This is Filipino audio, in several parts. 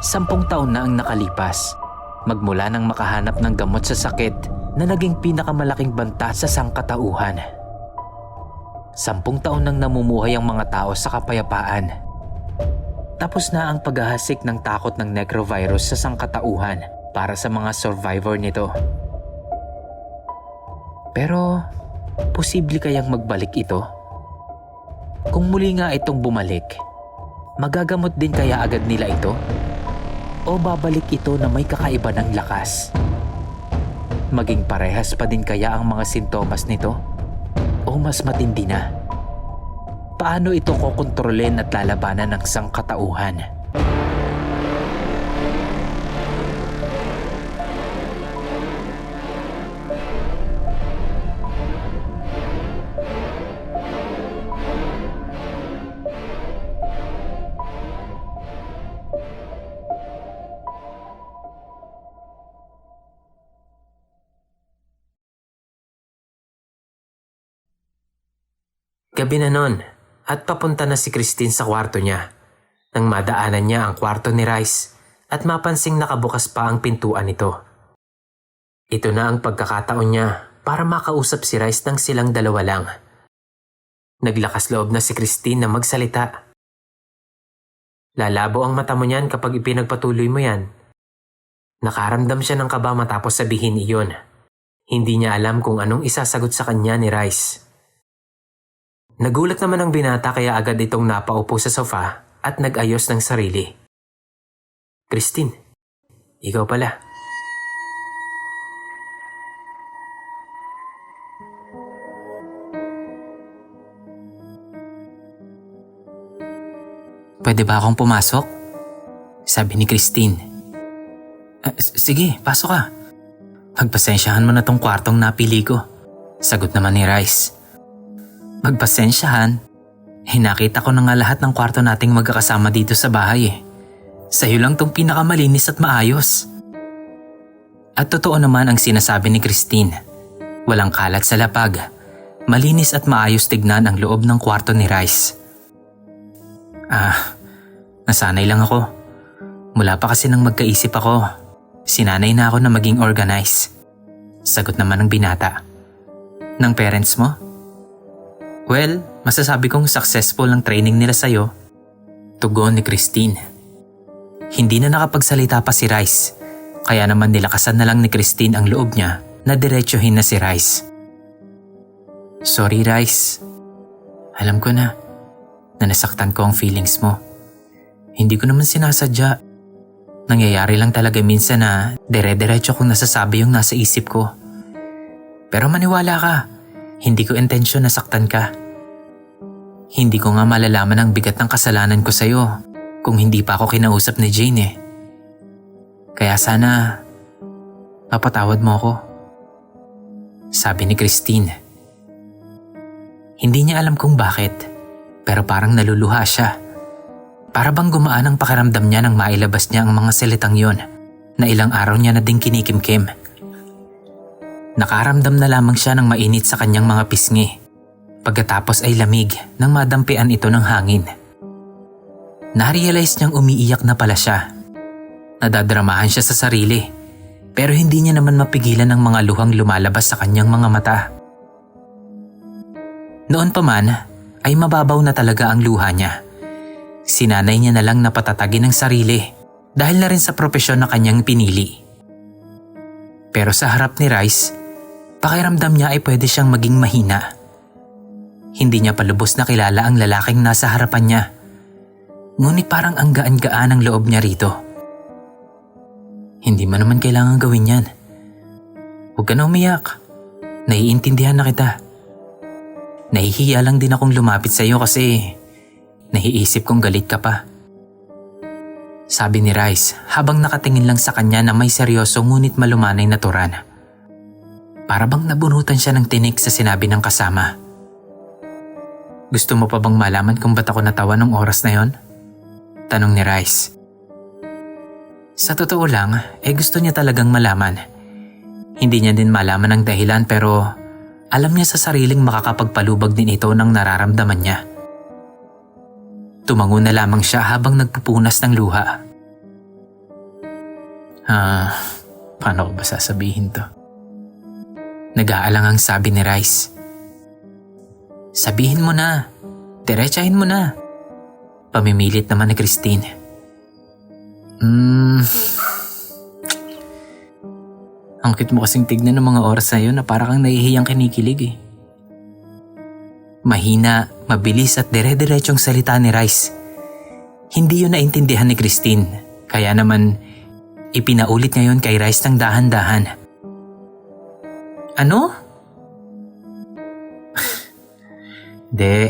10 taon na ang nakalipas, magmula nang makahanap ng gamot sa sakit na naging pinakamalaking banta sa sangkatauhan. 10 taon nang namumuhay ang mga tao sa kapayapaan. Tapos na ang paghahasik ng takot ng necrovirus sa sangkatauhan para sa mga survivor nito. Pero, posible kayang magbalik ito? Kung muli nga itong bumalik, magagamot din kaya agad nila ito? O babalik ito na may kakaiba ng lakas? Maging parehas pa din kaya ang mga sintomas nito? O mas matindi na? Paano ito kokontrolin at lalabanan ng sangkatauhan? Gabi na nun at papunta na si Christine sa kwarto niya nang madaanan niya ang kwarto ni Rice at mapansing nakabukas pa ang pintuan nito. Ito na ang pagkakataon niya para makausap si Rice nang silang dalawa lang. Naglakas loob na si Christine na magsalita. Lalabo ang mata mo niyan kapag ipinagpatuloy mo yan. Nakaramdam siya ng kaba matapos sabihin iyon. Hindi niya alam kung anong isasagot sa kanya ni Rice. Nagulat naman ang binata kaya agad itong napaupo sa sofa at nag-ayos ng sarili. Christine, ikaw pala. Pwede ba akong pumasok? Sabi ni Christine. Sige, pasok ka. Magpasensyahan mo na tong kwartong napili ko. Sagot naman ni Rice. Magpasensyahan? Nakita ko na nga lahat ng kwarto nating magkakasama dito sa bahay eh. Sa'yo lang tong pinakamalinis at maayos. At totoo naman ang sinasabi ni Christine. Walang kalat sa lapag. Malinis at maayos tignan ang loob ng kwarto ni Rice. Nasanay lang ako. Mula pa kasi nang magkaisip ako, sinanay na ako na maging organized. Sagot naman ng binata. Ng parents mo? Well, masasabi kong successful ang training nila sa'yo. Tugon ni Christine. Hindi na nakapagsalita pa si Rice, kaya naman nilakasan na lang ni Christine ang loob niya na diretsuhin na si Rice. Sorry Rice. Alam ko na nasaktan ko ang feelings mo. Hindi ko naman sinasadya. Nangyayari lang talaga minsan na dire-diretso kong nasasabi yung nasa isip ko. Pero maniwala ka. Hindi ko intensyon na saktan ka. Hindi ko nga malalaman ang bigat ng kasalanan ko sa'yo kung hindi pa ako kinausap ni Jane eh. Kaya sana, mapatawad mo ako. Sabi ni Christine. Hindi niya alam kung bakit, pero parang naluluha siya. Para bang gumaan ang pakiramdam niya nang mailabas niya ang mga salitang yon na ilang araw niya na ding kinikimkim. Nakaramdam na lamang siya ng mainit sa kanyang mga pisngi. Pagkatapos ay lamig nang madampian ito ng hangin. Narealize niyang umiiyak na pala siya. Nadadramahan siya sa sarili, pero hindi niya naman mapigilan ang mga luhang lumalabas sa kanyang mga mata. Noon pa man ay mababaw na talaga ang luha niya. Sinanay niya na lang na patatagin ang sarili dahil na rin sa propesyon na kanyang pinili. Pero sa harap ni Rice, pakiramdam niya ay pwede siyang maging mahina. Hindi niya palubos na kilala ang lalaking nasa harapan niya. Ngunit parang ang gaan-gaan ang loob niya rito. Hindi mo naman kailangan gawin yan. Huwag ka na umiyak. Naiintindihan na kita. Nahihiya lang din akong lumapit sa iyo kasi nahiisip kong galit ka pa. Sabi ni Rice habang nakatingin lang sa kanya na may seryoso ngunit malumanay na turan. Para bang nabunutan siya ng tinik sa sinabi ng kasama. Gusto mo pa bang malaman kung ba't ako natawa ng oras na yon? Tanong ni Rice. Sa totoo lang, gusto niya talagang malaman. Hindi niya din malaman ang dahilan pero alam niya sa sariling makakapagpalubag din ito ng nararamdaman niya. Tumango na lamang siya habang nagpupunas ng luha. Paano ko ba sasabihin to? Nag-aalangang sabi ni Rice. Sabihin mo na. Diretsahin mo na. Pamimilit naman ni Christine. Ang cute mo kasing tignan ng mga oras na yun na para kang nahihiyang kinikilig eh. Mahina, mabilis at dire-diretsyong salita ni Rice. Hindi yun naintindihan ni Christine, kaya naman ipinaulit niya yun kay Rice ng dahan-dahan. Ano? De,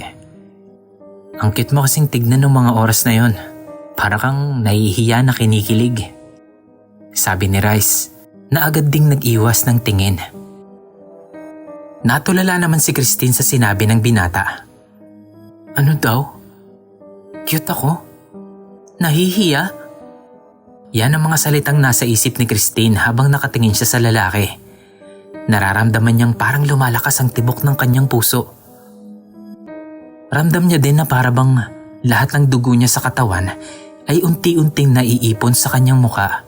ang cute mo kasing tignan ng mga oras na yun. Para kang nahihiya na kinikilig. Sabi ni Rice na agad ding nag-iwas ng tingin. Natulala naman si Christine sa sinabi ng binata. Ano daw? Cute ako? Nahihiya? Yan ang mga salitang nasa isip ni Christine habang nakatingin siya sa lalaki. Nararamdaman niyang parang lumalakas ang tibok ng kanyang puso. Ramdam niya din na parabang lahat ng dugo niya sa katawan ay unti-unting naiipon sa kanyang muka.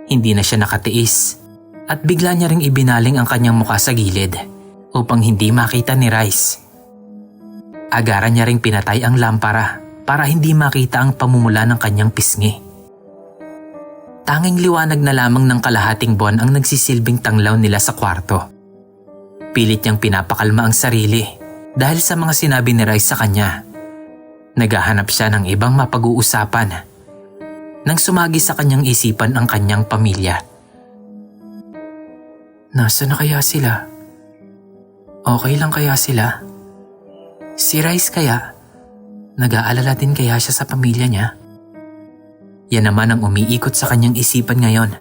Hindi na siya nakatiis at bigla niya ring ibinaling ang kanyang muka sa gilid upang hindi makita ni Rice. Agaran niya ring pinatay ang lampara para hindi makita ang pamumula ng kanyang pisngi. Tanging liwanag na lamang ng kalahating buwan ang nagsisilbing tanglaw nila sa kwarto. Pilit niyang pinapakalma ang sarili dahil sa mga sinabi ni Rice sa kanya. Naghahanap siya ng ibang mapag-uusapan nang sumagi sa kanyang isipan ang kanyang pamilya. Nasaan na kaya sila? Okay lang kaya sila? Si Rice kaya? Nag-aalala din kaya siya sa pamilya niya? Yan naman ang umiikot sa kanyang isipan ngayon.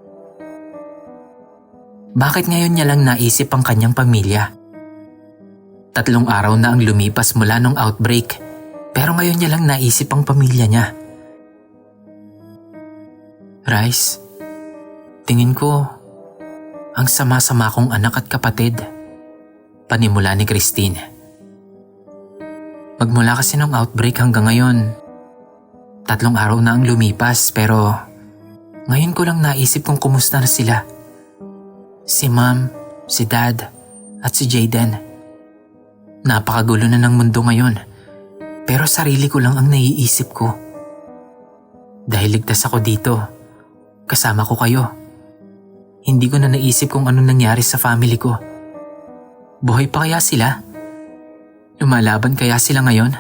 Bakit ngayon niya lang naisip ang kanyang pamilya? 3 araw na ang lumipas mula nung outbreak, pero ngayon niya lang naisip ang pamilya niya. Rice, tingin ko, ang sama-sama kong anak at kapatid. Panimula ni Christine. Magmula kasi nung outbreak hanggang ngayon, 3 araw na ang lumipas pero ngayon ko lang naisip kung kumusta na sila. Si Mom, si Dad, at si Jaden. Napakagulo na ng mundo ngayon pero sarili ko lang ang naiisip ko. Dahil ligtas ako dito, kasama ko kayo. Hindi ko na naisip kung anong nangyari sa family ko. Buhay pa kaya sila? Lumalaban kaya sila ngayon?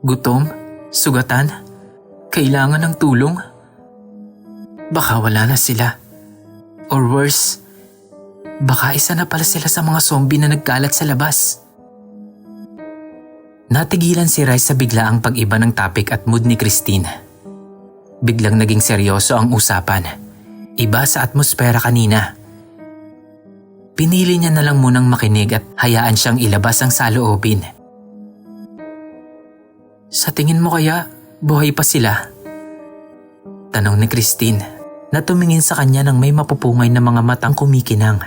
Gutom? Sugatan? Kailangan ng tulong? Baka wala na sila. Or worse, baka isa na pala sila sa mga zombie na nagkalat sa labas. Natigilan si Rice sa biglaang pag-iba ng topic at mood ni Christine. Biglang naging seryoso ang usapan. Iba sa atmosfera kanina. Pinili niya na lang munang makinig at hayaan siyang ilabas ang saloobin. Sa tingin mo kaya, buhay pa sila? Tanong ni Christine na tumingin sa kanya ng may mapupungay na mga matang kumikinang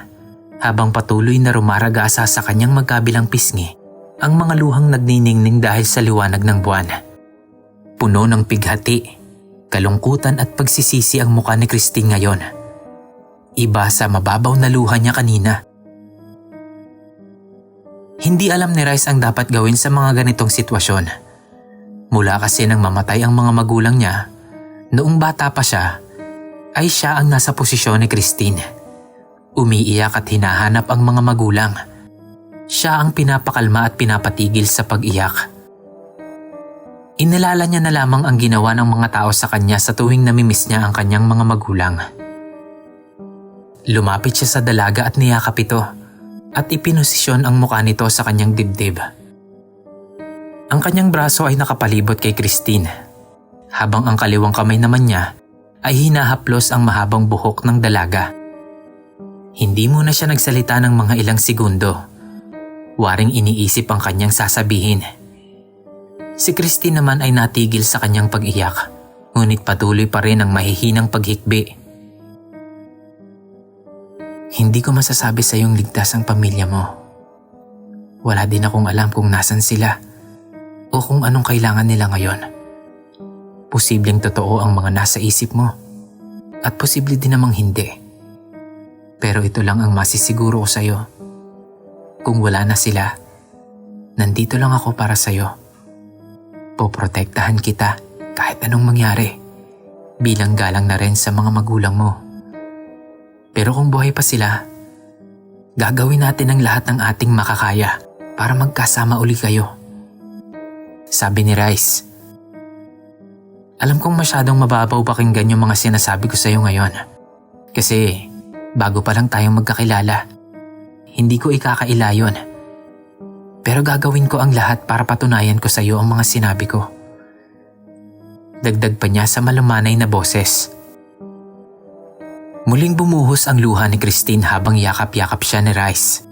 habang patuloy na rumaragasa sa kanyang magkabilang pisngi ang mga luhang nagniningning dahil sa liwanag ng buwan. Puno ng pighati, kalungkutan at pagsisisi ang mukha ni Christine ngayon. Iba sa mababaw na luha niya kanina. Hindi alam ni Rice ang dapat gawin sa mga ganitong sitwasyon. Mula kasi nang mamatay ang mga magulang niya, noong bata pa siya, ay siya ang nasa posisyon ni Christine. Umiiyak at hinahanap ang mga magulang. Siya ang pinapakalma at pinapatigil sa pag-iyak. Inalala niya na lamang ang ginawa ng mga tao sa kanya sa tuwing namimiss niya ang kanyang mga magulang. Lumapit siya sa dalaga at niyakap ito at ipinosisyon ang mukha nito sa kanyang dibdib. Ang kanyang braso ay nakapalibot kay Christine, habang ang kaliwang kamay naman niya ay hinahaplos ang mahabang buhok ng dalaga. Hindi muna siya nagsalita ng mga ilang segundo. Waring iniisip ang kanyang sasabihin. Si Christine naman ay natigil sa kanyang pag-iyak, ngunit patuloy pa rin ang mahihinang paghikbi. Hindi ko masasabi sa iyong ligtas ang pamilya mo. Wala din akong alam kung nasan sila o kung anong kailangan nila ngayon. Posibleng totoo ang mga nasa isip mo At posible din namang hindi. Pero ito lang ang masisiguro ko sa'yo. Kung wala na sila, nandito lang ako para sa'yo. Poprotektahan kita kahit anong mangyari. Bilang galang na rin sa mga magulang mo. Pero kung buhay pa sila, gagawin natin ang lahat ng ating makakaya para magkasama uli kayo. Sabi ni Rice. Alam kong masyadong mababaw pakinggan yung mga sinasabi ko sa'yo ngayon. Kasi bago pa lang tayong magkakilala, hindi ko ikakaila yun. Pero gagawin ko ang lahat para patunayan ko sa'yo ang mga sinabi ko. Dagdag pa niya sa malumanay na boses. Muling bumuhos ang luha ni Christine habang yakap-yakap siya ni Rice.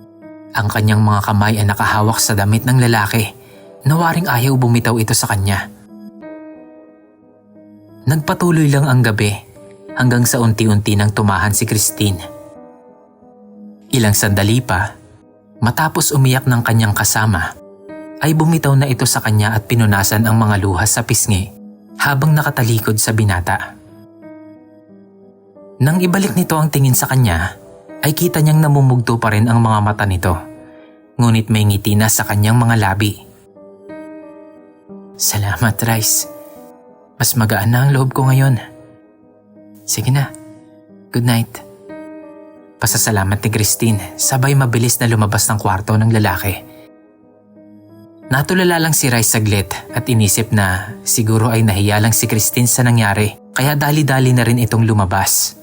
Ang kanyang mga kamay ay nakahawak sa damit ng lalaki na waring ayaw bumitaw ito sa kanya. Nagpatuloy lang ang gabi hanggang sa unti-unti nang tumahan si Christine. Ilang sandali pa, matapos umiyak ng kanyang kasama, ay bumitaw na ito sa kanya at pinunasan ang mga luha sa pisngi habang nakatalikod sa binata. Nang ibalik nito ang tingin sa kanya, ay kita niyang namumugto pa rin ang mga mata nito, ngunit may ngiti na sa kanyang mga labi. Salamat, Rice. Mas magaan na ang loob ko ngayon. Sige na. Good night. Pasasalamat ni Christine, sabay mabilis na lumabas ng kwarto ng lalaki. Natulala lang si Rice saglit at inisip na siguro ay nahiya lang si Christine sa nangyari, kaya dali-dali na rin itong lumabas.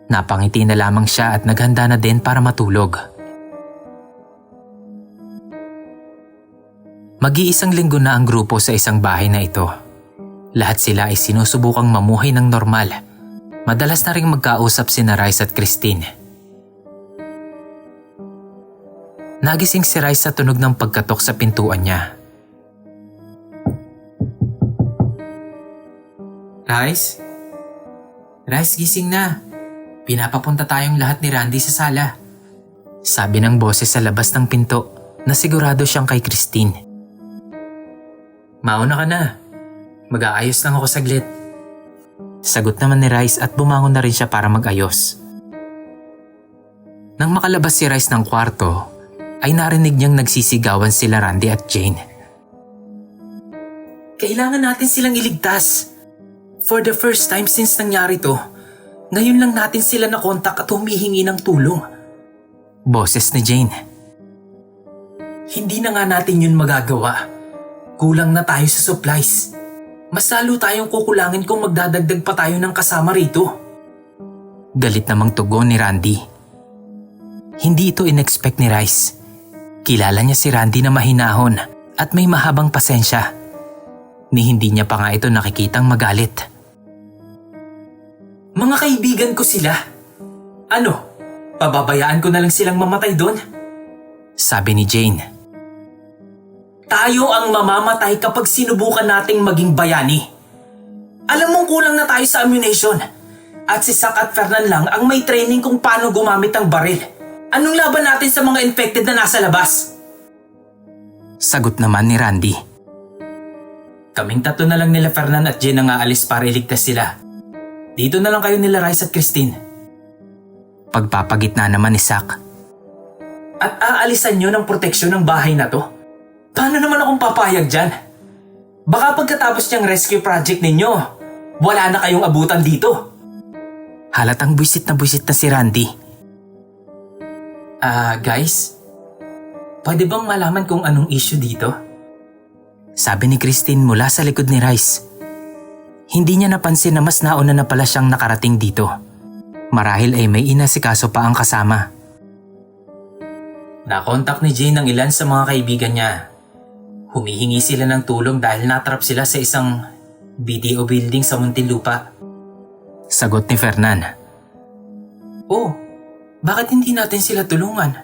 Napangiti na lamang siya at naghanda na din para matulog. Mag-iisang linggo na ang grupo sa isang bahay na ito. Lahat sila ay sinusubukang mamuhay ng normal. Madalas na ring magkausap sina Rice at Christine. Nagising si Rice sa tunog ng pagkatok sa pintuan niya. Rice? Rice, gising na. Pinapapunta tayong lahat ni Randy sa sala. Sabi ng boses sa labas ng pinto na sigurado siyang kay Christine. Mauna ka na. Mag-aayos lang ako saglit. Sagot naman ni Rice at bumangon na rin siya para mag-ayos. Nang makalabas si Rice ng kwarto, ay narinig niyang nagsisigawan sila Randy at Jane. Kailangan natin silang iligtas. For the first time since nangyari to, ngayon lang natin sila nakontak at humihingi ng tulong. Boses ni Jane. Hindi na nga natin yun magagawa. Kulang na tayo sa supplies. Mas lalo tayong kukulangin kung magdadagdag pa tayo ng kasama rito. Galit namang tugon ni Randy. Hindi ito in-expect ni Rice. Kilala niya si Randy na mahinahon at may mahabang pasensya. Ni hindi niya pa nga ito nakikitang magalit. Mga kaibigan ko sila. Ano, pababayaan ko na lang silang mamatay doon? Sabi ni Jane. Tayo ang mamamatay kapag sinubukan nating maging bayani. Alam mong kulang na tayo sa ammunition. At si Zack at Fernan lang ang may training kung paano gumamit ng baril. Anong laban natin sa mga infected na nasa labas? Sagot naman ni Randy. Kaming tatlo na lang nila Fernan at Jen ang aalis para iligtas sila. Dito na lang kayo nila Rice at Christine. Pagpapagitna naman ni Zack. At aalisan nyo ng proteksyon ng bahay na to? Paano naman akong papayag dyan? Baka pagkatapos niyang rescue project ninyo, wala na kayong abutan dito. Halatang buwisit na si Randy. Guys? Pwede bang malaman kung anong issue dito? Sabi ni Christine mula sa likod ni Rice. Hindi niya napansin na mas nauna na pala siyang nakarating dito. Marahil ay may inasikaso pa ang kasama. Nakontak ni Jane ang ilan sa mga kaibigan niya. Humihingi sila ng tulong dahil natrap sila sa isang BDO building sa Muntinlupa. Sagot ni Fernan. Oh, bakit hindi natin sila tulungan?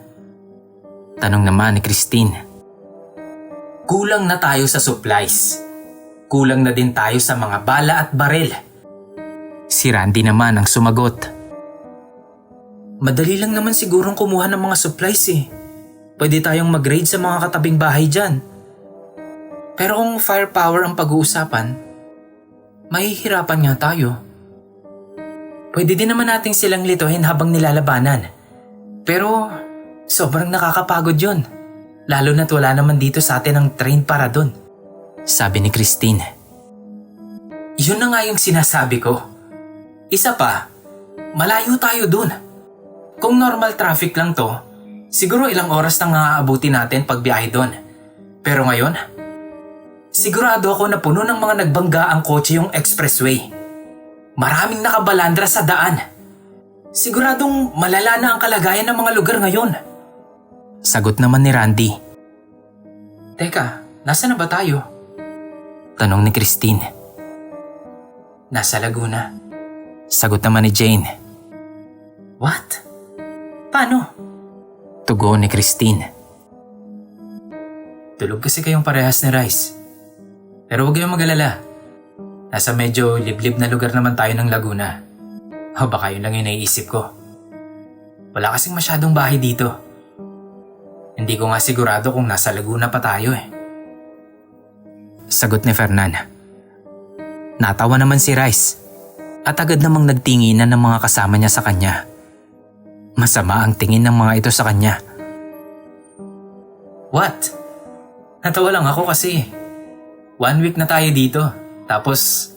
Tanong naman ni Christine. Kulang na tayo sa supplies. Kulang na din tayo sa mga bala at baril. Si Randy naman ang sumagot. Madali lang naman sigurong kumuha ng mga supplies eh. Pwede tayong mag-raid sa mga katabing bahay dyan. Pero kung firepower ang pag-uusapan, mahihirapan nga tayo. Pwede din naman nating silang lituhin habang nilalabanan. Pero sobrang nakakapagod yun. Lalo na't wala naman dito sa atin ang train para dun. Sabi ni Christine. Yun na nga yung sinasabi ko. Isa pa, malayo tayo dun. Kung normal traffic lang to, siguro ilang oras nang aabuti natin pagbiyahe dun. Pero ngayon, sigurado ako na puno ng mga nagbangga ang kotse yung expressway. Maraming nakabalandra sa daan. Siguradong malala na ang kalagayan ng mga lugar ngayon. Sagot naman ni Randy. Teka, nasa na ba tayo? Tanong ni Christine. Nasa Laguna. Sagot naman ni Jane. What? Paano? Tugon ni Christine. Tulog kasi kayong parehas ni Rice. Pero huwag kayong mag-alala. Nasa medyo liblib na lugar naman tayo ng Laguna. O baka yun lang yung naiisip ko. Wala kasing masyadong bahay dito. Hindi ko nga sigurado kung nasa Laguna pa tayo eh. Sagot ni Fernan. Natawa naman si Rice at agad namang nagtinginan ng mga kasama niya sa kanya. Masama ang tingin ng mga ito sa kanya. What? Natawa lang ako kasi 1 week na tayo dito. Tapos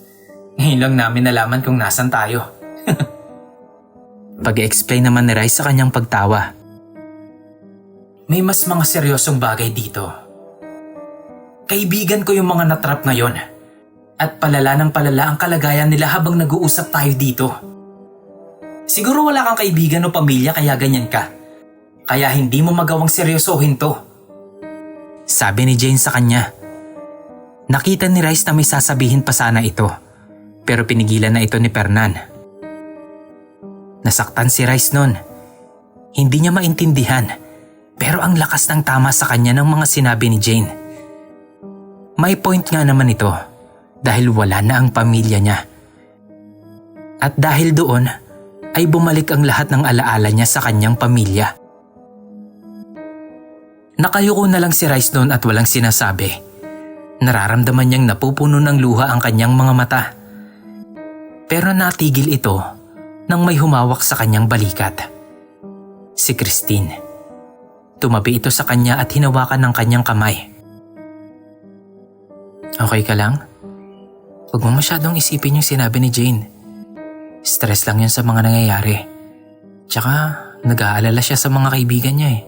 ngayon lang namin nalaman kung nasan tayo. Pag-explain naman ni Rice sa kanyang pagtawa. May mas mga seryosong bagay dito. Kaibigan ko yung mga natrap ngayon. At palala ng palala ang kalagayan nila habang nag-uusap tayo dito. Siguro wala kang kaibigan o pamilya kaya ganyan ka. Kaya hindi mo magawang seryosohin to. Sabi ni Jane sa kanya. Nakita ni Rice na may sasabihin pa sana ito. Pero pinigilan na ito ni Fernan. Nasaktan si Rice nun. Hindi niya maintindihan. Pero ang lakas ng tama sa kanya ng mga sinabi ni Jane. May point nga naman ito dahil wala na ang pamilya niya. At dahil doon ay bumalik ang lahat ng alaala niya sa kanyang pamilya. Nakayuko na lang si Rice noon at walang sinasabi. Nararamdaman niyang napupuno ng luha ang kanyang mga mata. Pero natigil ito nang may humawak sa kanyang balikat. Si Christine. Tumabi ito sa kanya at hinawakan ng kanyang kamay. Okay ka lang? Huwag mo masyadong isipin yung sinabi ni Jane. Stress lang yun sa mga nangyayari. Tsaka nag-aalala siya sa mga kaibigan niya eh.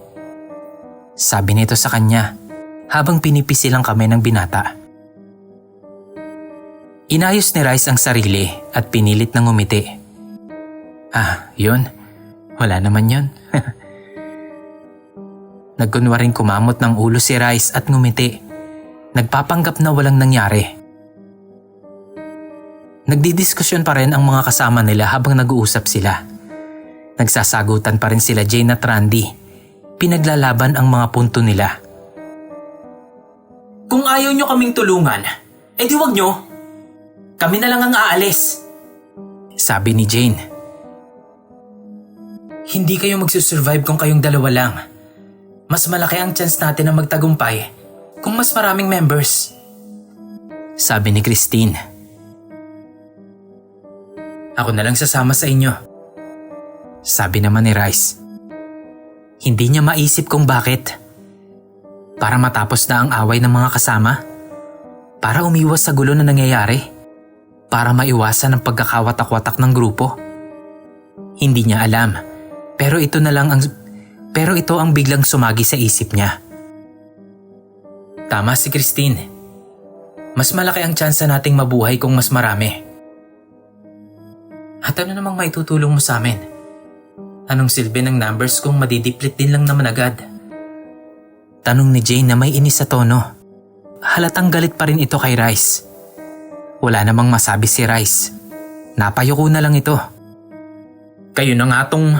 Sabi nito sa kanya habang pinipisilang kamay ng binata. Inayos ni Rice ang sarili at pinilit na ngumiti. Ah, yun. Wala naman yun. Nagkunwaring kumamot ng ulo si Rice at ngumiti. Nagpapanggap na walang nangyari. Nagdidiskusyon pa rin ang mga kasama nila habang nag-uusap sila. Nagsasagutan pa rin sila Jane at Randy. Pinaglalaban ang mga punto nila. Kung ayaw nyo kaming tulungan, edi wag nyo. Kami na lang ang aalis. Sabi ni Jane. Hindi kayo magsusurvive kung kayong dalawa lang. Mas malaki ang chance natin na magtagumpay kung mas maraming members. Sabi ni Christine. Ako na lang sasama sa inyo. Sabi naman ni Rice. Hindi niya maisip kung bakit. Para matapos na ang away ng mga kasama? Para umiwas sa gulo na nangyayari? Para maiwasan ang pagkakawatak-watak ng grupo? Hindi niya alam, pero ito ang biglang sumagi sa isip niya. Tama si Christine. Mas malaki ang tsansa nating mabuhay kung mas marami. At ano namang maitutulong mo sa amin? Anong silbi ng numbers kung madidiplit din lang naman agad? Tanong ni Jane na may inis sa tono. Halatang galit pa rin ito kay Rice. Wala namang masabi si Rice. Napayuko na lang ito. Kayo na nga tong...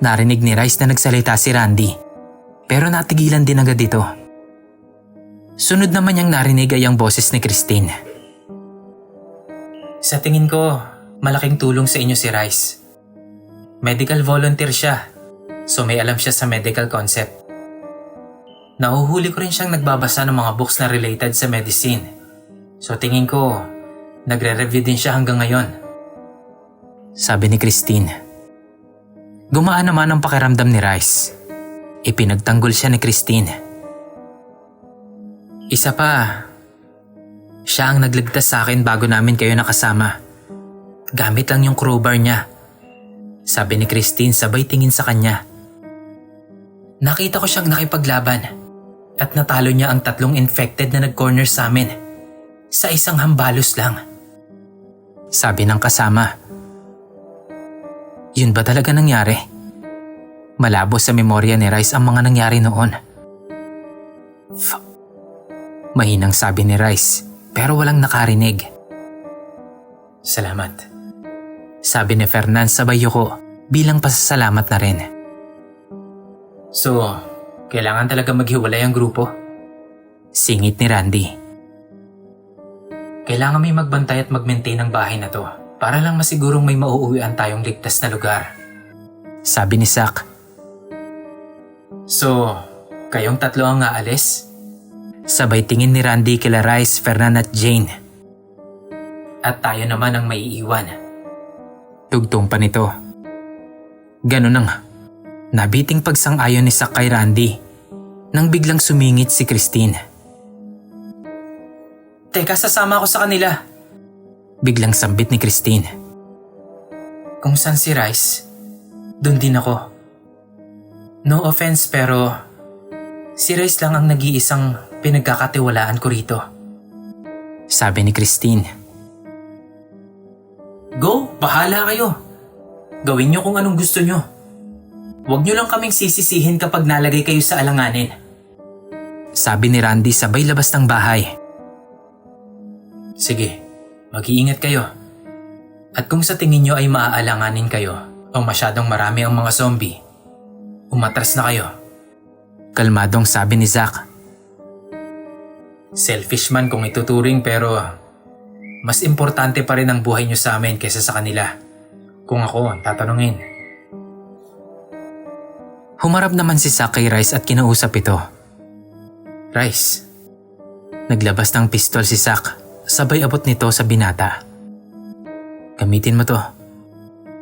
Narinig ni Rice na nagsalita si Randy. Pero natigilan din agad ito. Sunod naman niyang narinig ay ang boses ni Christine. Sa tingin ko, malaking tulong sa inyo si Rice. Medical volunteer siya, so may alam siya sa medical concept. Nahuhuli ko rin siyang nagbabasa ng mga books na related sa medicine. So tingin ko, nagre-review din siya hanggang ngayon. Sabi ni Christine. Gumaan naman ang pakiramdam ni Rice. Ipinagtanggol siya ni Christine. Isa pa, siya ang nagligtas sa akin bago namin kayo nakasama. Gamit lang yung crowbar niya. Sabi ni Christine sabay tingin sa kanya. Nakita ko siyang nakipaglaban at natalo niya ang 3 infected na nag-corner sa amin. Sa isang hambalos lang. Sabi ng kasama. Yun ba talaga nangyari? Malabo sa memorya ni Rice ang mga nangyari noon. Mahinang sabi ni Rice pero walang nakarinig. Salamat. Sabi ni Fernan sabay yuko bilang pasasalamat na rin. So, kailangan talaga maghiwalay ang grupo? Singit ni Randy. Kailangan may magbantay at mag-maintain ng bahay na to para lang masigurong may mauuwian tayong ligtas na lugar. Sabi ni Zach. So, kayong 3 ang aalis? Sabay tingin ni Randy kila Rice, Fernan at Jane. At tayo naman ang maiiwan. Tugtong pa nito. Ganun ang nabiting pagsang-ayon ni Zach kay Randy nang biglang sumingit si Christine. Teka, sasama ako sa kanila. Biglang sambit ni Christine. Kung saan si Rice, dun din ako. No offense pero si Rice lang ang nag-iisang pinagkakatiwalaan ko rito. Sabi ni Christine. Go, bahala kayo. Gawin niyo kung anong gusto niyo. Huwag niyo lang kaming sisisihin kapag nalagay kayo sa alanganin. Sabi ni Randy sabay labas ng bahay. Sige, mag-iingat kayo. At kung sa tingin niyo ay maaalanganin kayo o masyadong marami ang mga zombie, umatras na kayo. Kalmadong sabi ni Zach. Selfish man kung ituturing pero mas importante pa rin ang buhay niyo sa amin kaysa sa kanila. Kung ako ang tatanungin. Humarap naman si Zach kay Rice at kinausap ito. Rice. Naglabas ng pistol si Zach, sabay abot nito sa binata. Gamitin mo to.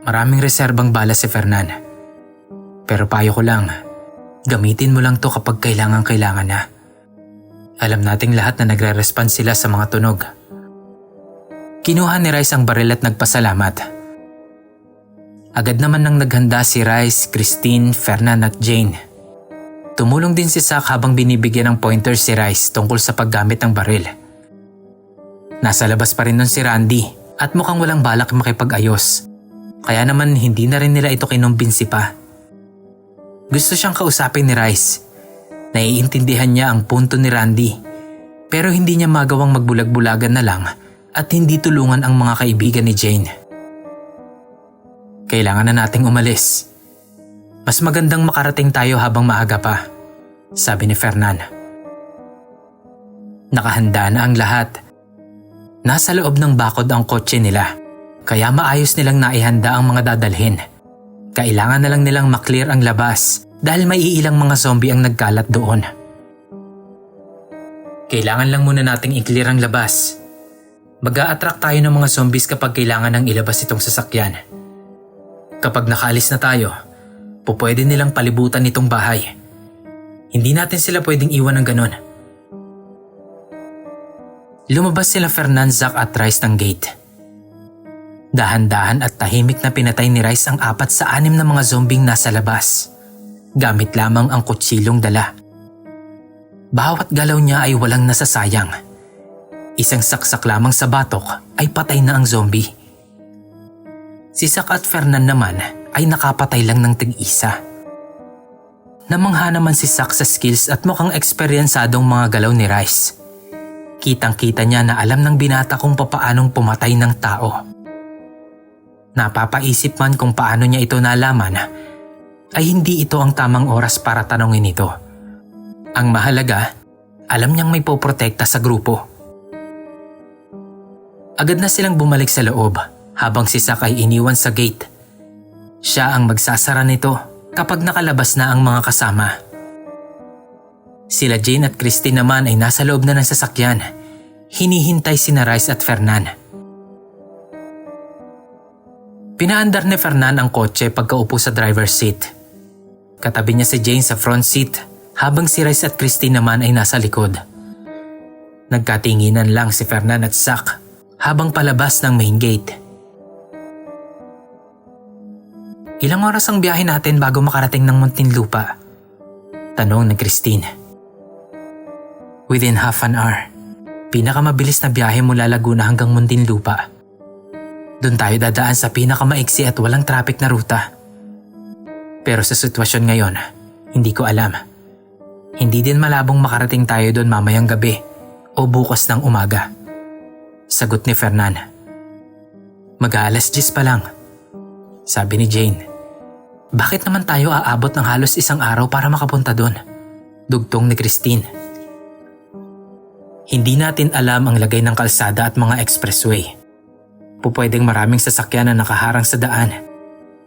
Maraming reserbang bala si Fernan. Pero payo ko lang, gamitin mo lang to kapag kailangan na. Alam nating lahat na nagre-respond sila sa mga tunog. Kinuha ni Rice ang baril at nagpasalamat. Agad naman nang naghanda si Rice, Christine, Fernan at Jane. Tumulong din si Zach habang binibigyan ng pointers si Rice tungkol sa paggamit ng baril. Nasa labas pa rin nun si Randy at mukhang walang balak makipag-ayos. Kaya naman hindi na rin nila ito kinumbinsi pa. Gusto siyang kausapin ni Rice. Naiintindihan niya ang punto ni Randy pero hindi niya magawang magbulag-bulagan na lang at hindi tulungan ang mga kaibigan ni Jane. Kailangan na nating umalis. Mas magandang makarating tayo habang maaga pa, sabi ni Fernan. Nakahanda na ang lahat. Nasa loob ng bakod ang kotse nila, kaya maayos nilang naihanda ang mga dadalhin. Kailangan na lang nilang maklear ang labas dahil may iilang mga zombie ang nagkalat doon. Kailangan lang muna nating i-clear ang labas. Mag-a-attract tayo ng mga zombies kapag kailangan ng ilabas itong sasakyan. Kapag nakaalis na tayo, pupwede nilang palibutan itong bahay. Hindi natin sila pwedeng iwan ng ganon. Lumabas sila Fernan, Zach at Rice ng gate. Dahan-dahan at tahimik na pinatay ni Rice ang 4 sa 6 na mga zombing nasa labas. Gamit lamang ang kutsilong dala. Bawat galaw niya ay walang nasasayang. Isang saksak lamang sa batok ay patay na ang zombie. Si Zach at Fernan naman ay nakapatay lang ng tig-isa. Namangha naman si Zach sa skills at mukhang eksperyensadong mga galaw ni Rice. Kitang-kita niya na alam ng binata kung papaanong pumatay ng tao. Napapaisip man kung paano niya ito nalaman, ay hindi ito ang tamang oras para tanongin ito. Ang mahalaga, alam niyang may poprotekta sa grupo. Agad na silang bumalik sa loob habang si Zach ay iniwan sa gate. Siya ang magsasara nito kapag nakalabas na ang mga kasama. Sila Jane at Christine naman ay nasa loob na ng sasakyan. Hinihintay sina Rice at Fernan. Pinaandar ni Fernan ang kotse pagkaupo sa driver's seat. Katabi niya si Jane sa front seat habang si Rice at Christine naman ay nasa likod. Nagkatinginan lang si Fernan at Zach habang palabas ng main gate. Ilang oras ang biyahe natin bago makarating ng Muntinlupa? Tanong ni Christine. Within half an hour. Pinakamabilis na biyahe mula Laguna hanggang Muntinlupa. Doon tayo dadaan sa pinakamaiksi at walang traffic na ruta. Pero sa sitwasyon ngayon, hindi ko alam. Hindi din malabong makarating tayo doon mamayang gabi o bukas ng umaga. Sagot ni Fernan. Mag-aalas 10 pa lang. Sabi ni Jane. Bakit naman tayo aabot ng halos isang araw para makapunta doon? Dugtong ni Christine. Hindi natin alam ang lagay ng kalsada at mga expressway. Pupwedeng maraming sasakyan na nakaharang sa daan,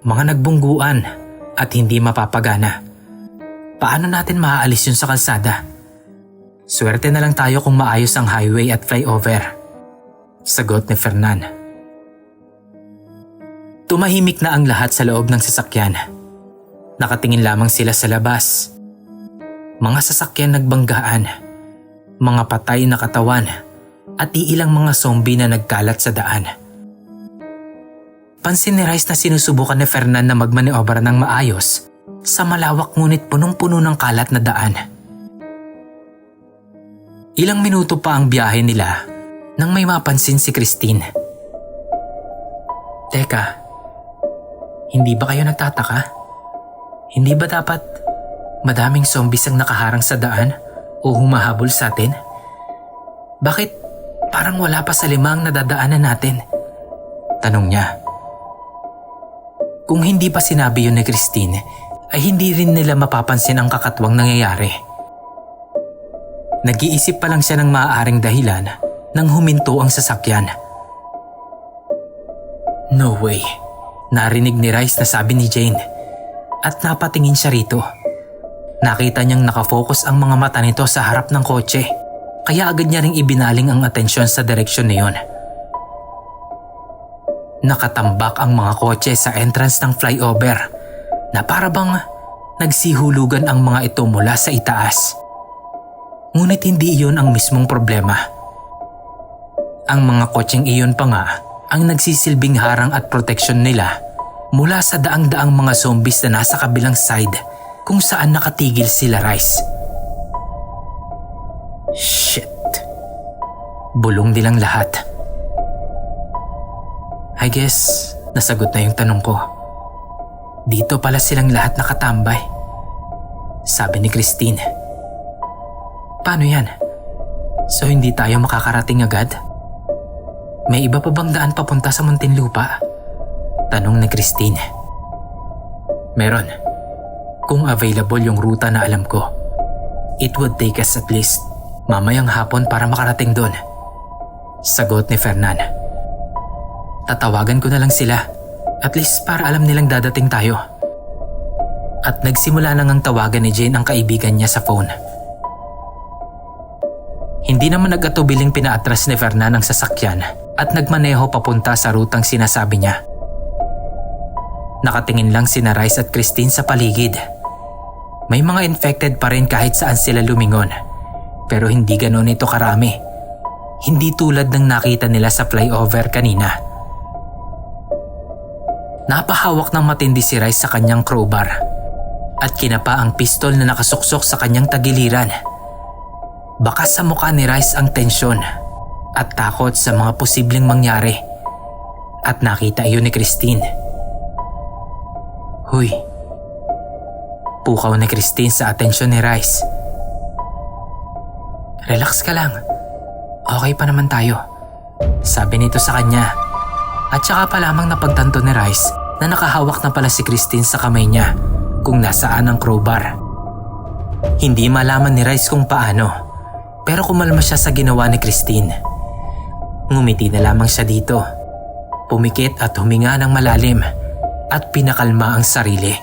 mga nagbungguan at hindi mapapagana. Paano natin maaalis yun sa kalsada? Swerte na lang tayo kung maayos ang highway at flyover. Sagot ni Fernan. Tumahimik na ang lahat sa loob ng sasakyan. Nakatingin lamang sila sa labas. Mga sasakyan nagbanggaan, mga patay na katawan at iilang mga zombie na nagkalat sa daan. Pansin ni Rice na sinusubukan ni Fernan na magmaniobra ng maayos sa malawak ngunit punong-puno ng kalat na daan. Ilang minuto pa ang biyahe nila nang may mapansin si Christine. Teka, hindi ba kayo nagtataka? Hindi ba dapat madaming zombies ang nakaharang sa daan o humahabol sa atin? Bakit parang wala pa sa 5 ang nadadaanan natin? Tanong niya. Kung hindi pa sinabi yun ni Christine, ay hindi rin nila mapapansin ang kakatwang nangyayari. Nag-iisip pa lang siya ng maaaring dahilan nang huminto ang sasakyan. No way. Narinig ni Rice na sabi ni Jane at napatingin siya rito. Nakita niyang nakafocus ang mga mata nito sa harap ng kotse, kaya agad niya ring ibinaling ang atensyon sa direksyon na yun. Nakatambak ang mga kotse sa entrance ng flyover na parabang nagsihulugan ang mga ito mula sa itaas. Ngunit hindi iyon ang mismong problema. Ang mga kotseng iyon pa nga ang nagsisilbing harang at proteksyon nila mula sa daang-daang mga zombies na nasa kabilang side kung saan nakatigil sila Rice. Shit. Bulong nilang lahat. I guess, nasagot na yung tanong ko. Dito pala silang lahat nakatambay. Sabi ni Christine. Paano yan? So hindi tayo makakarating agad? May iba pa bang daan papunta sa Muntinlupa? Tanong ni Christine. Meron. Kung available yung ruta na alam ko. It would take us at least mamayang hapon para makarating doon. Sagot ni Fernan. Tatawagan ko na lang sila. At least para alam nilang dadating tayo. At nagsimula nang ang tawagan ni Jane ang kaibigan niya sa phone. Hindi naman nag-atubiling pinaatras ni Fernan ang sasakyan at nagmaneho papunta sa rutang sinasabi niya. Nakatingin lang sina Rice at Christine sa paligid. May mga infected pa rin kahit saan sila lumingon. Pero hindi ganoon ito karami. Hindi tulad ng nakita nila sa flyover kanina. Napahawak ng matindi si Rice sa kanyang crowbar at kinapa ang pistol na nakasuksok sa kanyang tagiliran. Baka sa mukha ni Rice ang tensyon at takot sa mga posibleng mangyari at nakita iyon ni Christine. Huy. Pukaw ni Christine sa atensyon ni Rice. Relax ka lang. Okay pa naman tayo. Sabi nito sa kanya. At saka pa lamang napagtanto ni Rice na nakahawak na pala si Christine sa kamay niya kung nasaan ang crowbar. Hindi malaman ni Rice kung paano, pero kumalma siya sa ginawa ni Christine. Ngumiti na lamang siya dito. Pumikit at huminga ng malalim at pinakalma ang sarili.